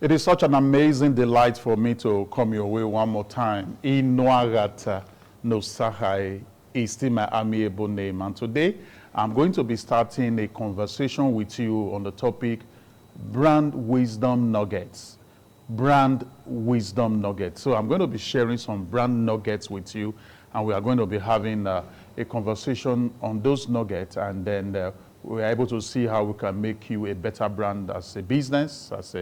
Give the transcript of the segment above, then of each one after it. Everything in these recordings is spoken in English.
It is such an amazing delight for me to come your way one more time. Inuagata no Sahai is still my amiable name. And today, I'm going to be starting a conversation with you on the topic, brand wisdom nuggets. Brand wisdom nuggets. So I'm going to be sharing some brand nuggets with you, and we are going to be having a conversation on those nuggets, and then we're able to see how we can make you a better brand as a business, as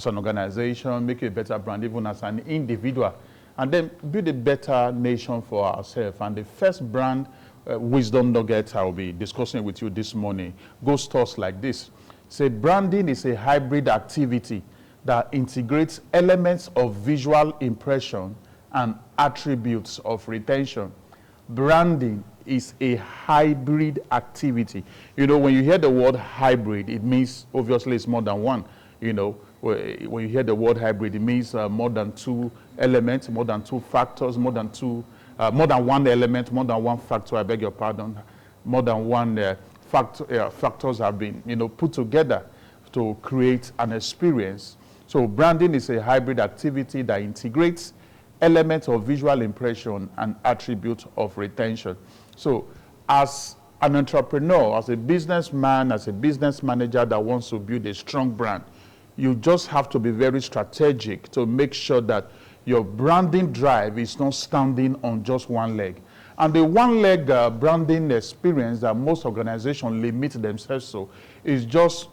an organization, make you a better brand even as an individual, and then build a better nation for ourselves. And the first brand wisdom nugget I'll be discussing with you this morning goes thus like this. Say, branding is a hybrid activity that integrates elements of visual impression and attributes of retention. Branding is a hybrid activity. You know, when you hear the word hybrid, it means obviously it's more than one. You know, when you hear the word hybrid, it means more than two elements, more than two factors, more than one element, more than one factor, I beg your pardon, more than one factors have been, put together to create an experience. So branding is a hybrid activity that integrates elements of visual impression and attributes of retention. So as an entrepreneur, as a businessman, as a business manager that wants to build a strong brand, you just have to be very strategic to make sure that your branding drive is not standing on just one leg. And the one-leg branding experience that most organizations limit themselves to is just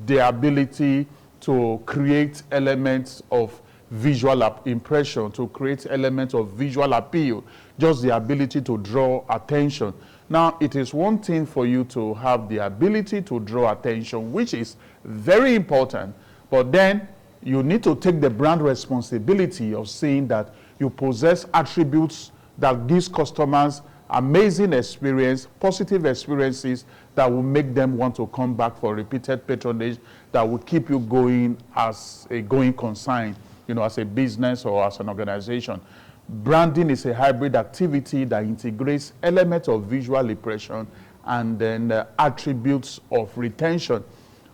the ability to create elements of visual impression, to create elements of visual appeal, just the ability to draw attention. Now, it is one thing for you to have the ability to draw attention, which is very important, but then you need to take the brand responsibility of saying that you possess attributes that gives customers amazing experience, positive experiences that will make them want to come back for repeated patronage, that will keep you going as a going concern, as a business or as an organization. Branding is a hybrid activity that integrates elements of visual impression and then attributes of retention.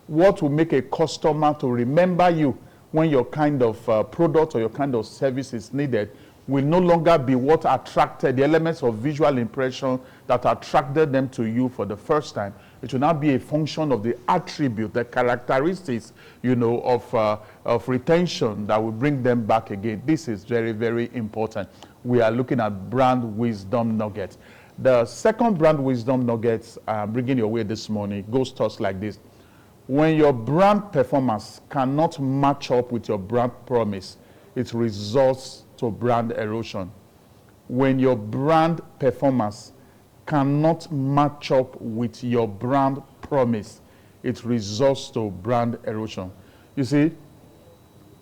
What will make a customer to remember you when your kind of product or your kind of service is needed will no longer be what attracted the elements of visual impression that attracted them to you for the first time. It will now be a function of the attribute, the characteristics, of retention that will bring them back again. This is very, very important. We are looking at brand wisdom nuggets. The second brand wisdom nuggets I'm bringing your way this morning goes to us like this. When your brand performance cannot match up with your brand promise, it results to brand erosion. When your brand performance cannot match up with your brand promise, it results to brand erosion. You see,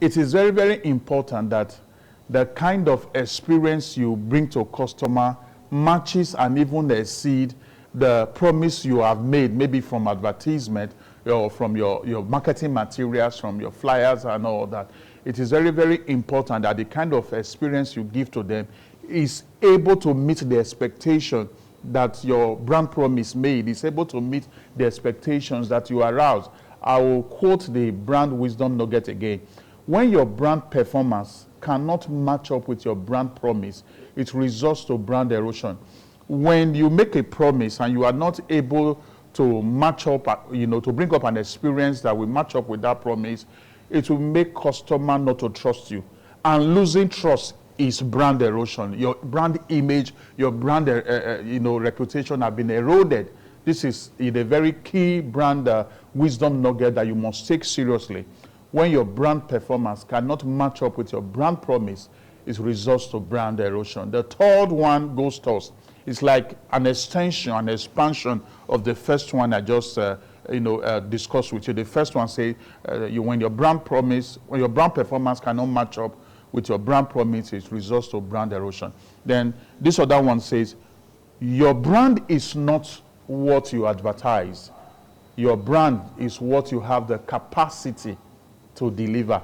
it is very, very important that the kind of experience you bring to a customer matches and even exceed the promise you have made, maybe from advertisement or from your marketing materials, from your flyers and all that. It is very, very important that the kind of experience you give to them is able to meet the expectation that your brand promise made, is able to meet the expectations that you arouse. I will quote the brand wisdom nugget again. When your brand performance cannot match up with your brand promise, it results to brand erosion. When you make a promise and you are not able to match up, to bring up an experience that will match up with that promise, it will make customer not to trust you. And losing trust is brand erosion. Your brand image, your brand reputation have been eroded. This is a very key brand wisdom nugget that you must take seriously. When your brand performance cannot match up with your brand promise, it results to brand erosion. The third one goes to us. It's like an extension, an expansion of the first one I just discussed with you. The first one says when your brand performance cannot match up with your brand promise, it results to brand erosion. Then this other one says, your brand is not what you advertise. Your brand is what you have the capacity to deliver.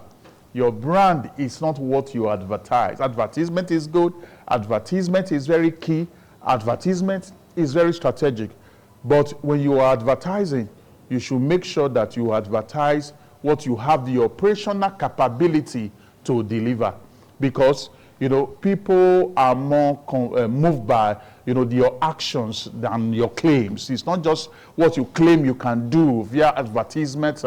Your brand is not what you advertise. Advertisement is good. Advertisement is very key. Advertisement is very strategic. But when you are advertising, you should make sure that you advertise what you have the operational capability to deliver. Because, people are more moved by, your actions than your claims. It's not just what you claim you can do via advertisement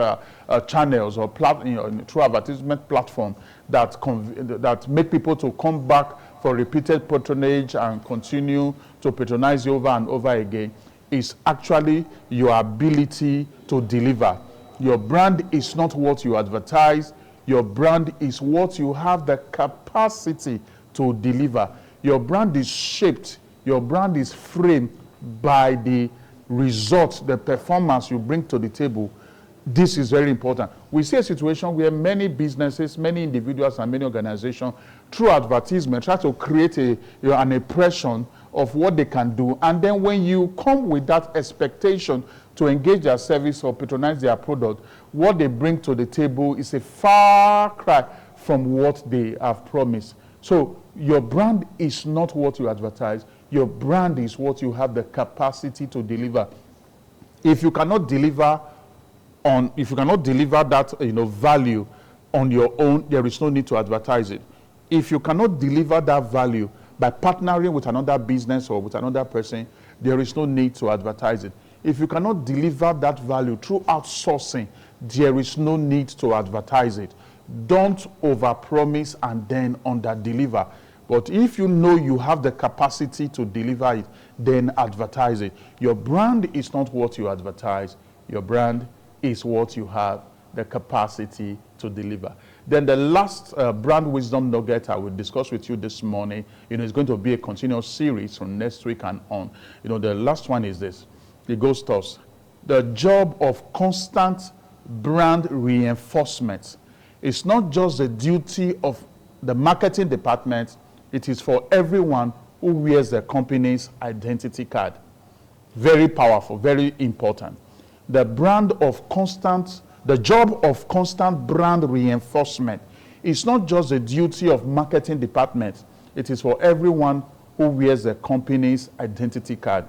channels or through advertisement platform that make people to come back for repeated patronage and continue to patronize you over and over again. Is actually your ability to deliver. Your brand is not what you advertise. Your brand is what you have the capacity to deliver. Your brand is shaped, your brand is framed by the results, the performance you bring to the table. This is very important. We see a situation where many businesses, many individuals, and many organizations, through advertisement, try to create an impression of what they can do. And then when you come with that expectation to engage their service or patronize their product, what they bring to the table is a far cry from what they have promised. So your brand is not what you advertise. Your brand is what you have the capacity to deliver. If you cannot deliver that value on your own, there is no need to advertise it. If you cannot deliver that value by partnering with another business or with another person, there is no need to advertise it. If you cannot deliver that value through outsourcing, there is no need to advertise it. Don't overpromise and then underdeliver. But if you know you have the capacity to deliver it, then advertise it. Your brand is not what you advertise. Your brand is what you have the capacity to deliver. Then the last brand wisdom nugget I will discuss with you this morning, it's going to be a continuous series from next week and on. The last one is this. It goes thus: the job of constant brand reinforcement is not just the duty of the marketing department, it is for everyone who wears the company's identity card. Very powerful, very important. The job of constant brand reinforcement is not just the duty of marketing department, it is for everyone who wears the company's identity card.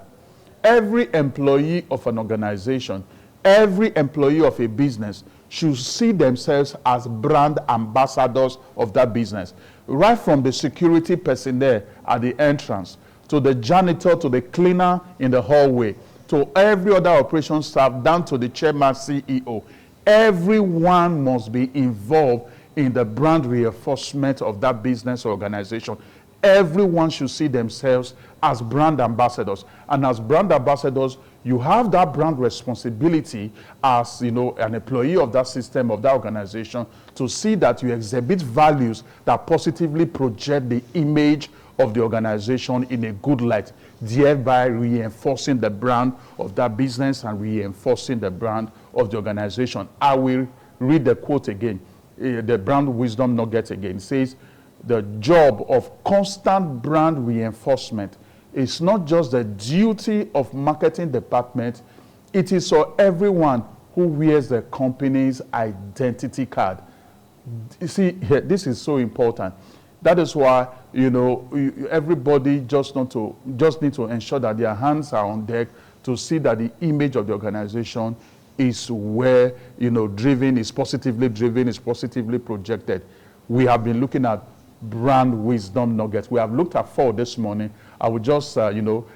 Every employee of an organization, every employee of a business should see themselves as brand ambassadors of that business. Right from the security personnel at the entrance, to the janitor, to the cleaner in the hallway, to every other operations staff, down to the chairman, CEO. Everyone must be involved in the brand reinforcement of that business or organization. Everyone should see themselves as brand ambassadors. And as brand ambassadors, you have that brand responsibility as an employee of that system, of that organization, to see that you exhibit values that positively project the image of the organization in a good light, thereby reinforcing the brand of that business and reinforcing the brand of the organization. I will read the quote again, the brand wisdom nugget again. It says, the job of constant brand reinforcement is not just the duty of marketing department, it is for everyone who wears the company's identity card. You see, this is so important. That is why, everybody just need to ensure that their hands are on deck to see that the image of the organization is driven, is positively projected. We have been looking at brand wisdom nuggets. We have looked at 4 this morning. I will just,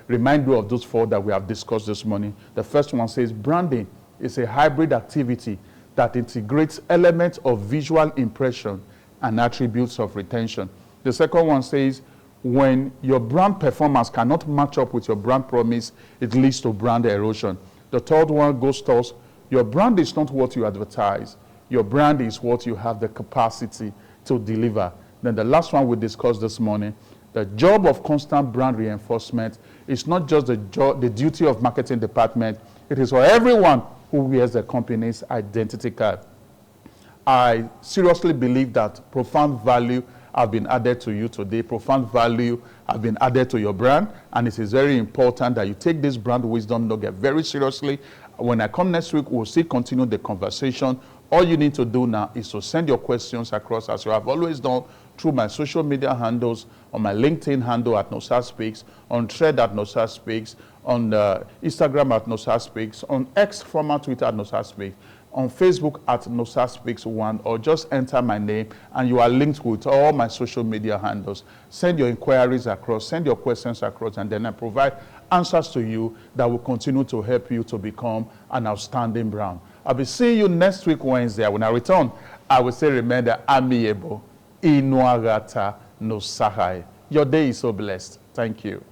remind you of those 4 that we have discussed this morning. The first one says branding is a hybrid activity that integrates elements of visual impression and attributes of retention. The second one says when your brand performance cannot match up with your brand promise, it leads to brand erosion. The third one goes towards your brand is not what you advertise. Your brand is what you have the capacity to deliver. Then the last one we discussed this morning, the job of constant brand reinforcement is not just the duty of marketing department, it is for everyone who wears the company's identity card. I seriously believe that profound value have been added to you today. Profound value have been added to your brand, and it is very important that you take this brand wisdom nugget very seriously. When I come next week, we'll still continue the conversation. All you need to do now is to send your questions across, as you have always done, through my social media handles, on my LinkedIn handle at Nosar Speaks, on Thread at Nosar Speaks, on Instagram at Nosar Speaks, on X former Twitter at Nosar Speaks, on Facebook at Nosa Speaks One, or just enter my name and you are linked with all my social media handles. Send your inquiries across, send your questions across, and then I provide answers to you that will continue to help you to become an outstanding Brown. I'll be seeing you next week, Wednesday. When I return, I will say, remember, amiable, inuagata no sahai. Your day is so blessed. Thank you.